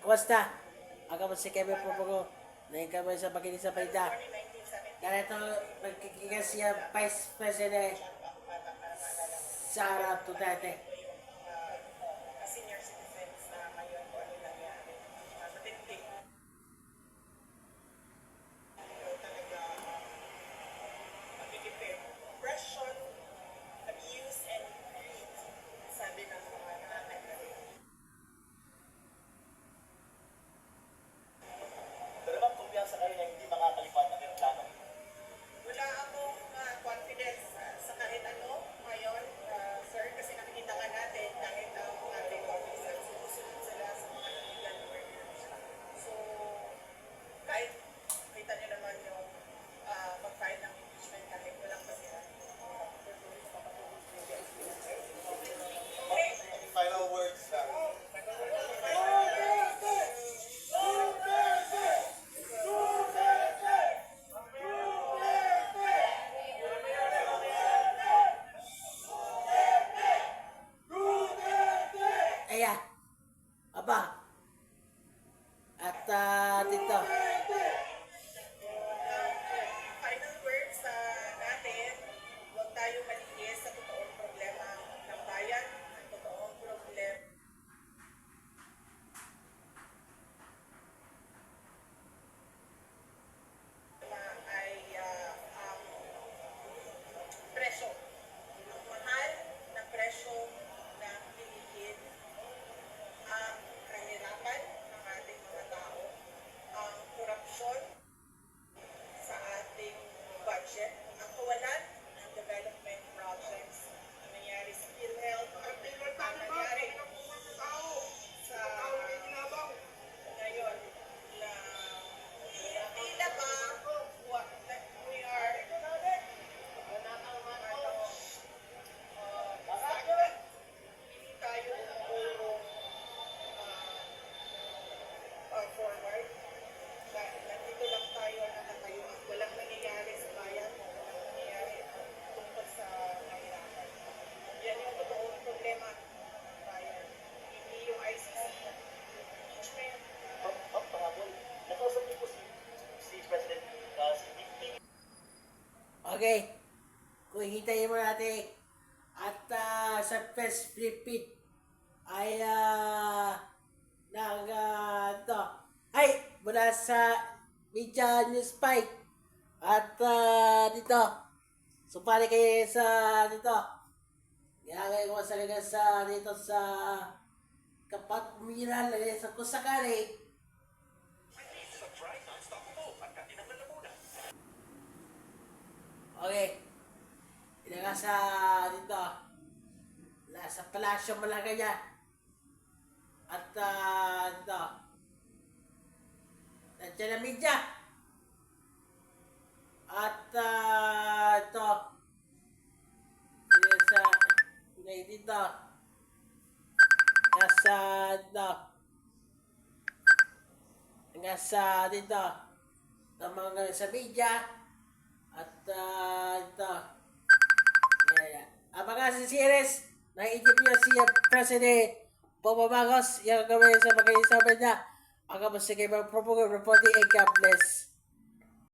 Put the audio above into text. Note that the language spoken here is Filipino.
Kumusta? Ako mo si Kevin Pupugo. Ngayon kami sa Maginis sa Palita. Ganito, magkikigas siya Vice President Sara Duterte. Senior citizens na ngayon kung ano nangyari. Matindi. Talaga magigipin. Oppression, abuse, and greed. Sabi ng mga nangyayari. Pero bang kumpiyansa kayo na hindi makakalipad ang reklamo? Wala akong confidence sa kahit ano ngayon, sir, kasi nakikita ka natin kahit ang ating officers sumusunod sila sa mga legal orders. So, kahit kita niyo naman yung mag-file ng impeachment kahit walang basihan. Any final words lang? Ayan. Aba. At dito. Final words natin, huwag tayo maligis sa totoong problema ng bayan, ang totoong problema ay ang presyo. Ang mahal na presyo ng bilihin, ang kahirapan ng ating mga tao, ang korupsyon sa ating budget, ang kawalan ng development projects na nangyari sa PhilHealth, ang nangyari sa ngayon na tila ba we are stagnant. Hindi tayo puro forward. Nandito lang tayo nakatayo at walang nangyayari sa bayan, walang nangyayari tungkol sa kahirapan. Yan yung totoong problema ng bayan. Hindi yung ICC, impeachment. Ma'am, pahabol. Nakausap niyo po si President si Vicky. Okay. Kung hintayin mo natin at sa press briefing ay ito ay mula sa Media News 5 at dito supali kayo sa dito ginagay ko sa dito sa Kapatmiran sa Kusakari. Okay. Ilaga sa dito. Sa Palasyo Malagaya. At dito. Nandiyan na media. At ito. Dito. Nasa dito. Nasa dito. Mga sa media. At ito. Abangan si Sires na interview si President Bongbong Marcos yung gawin sa mga isabi niya. Ang kamusta kayo mag-propaganda reporting and God bless.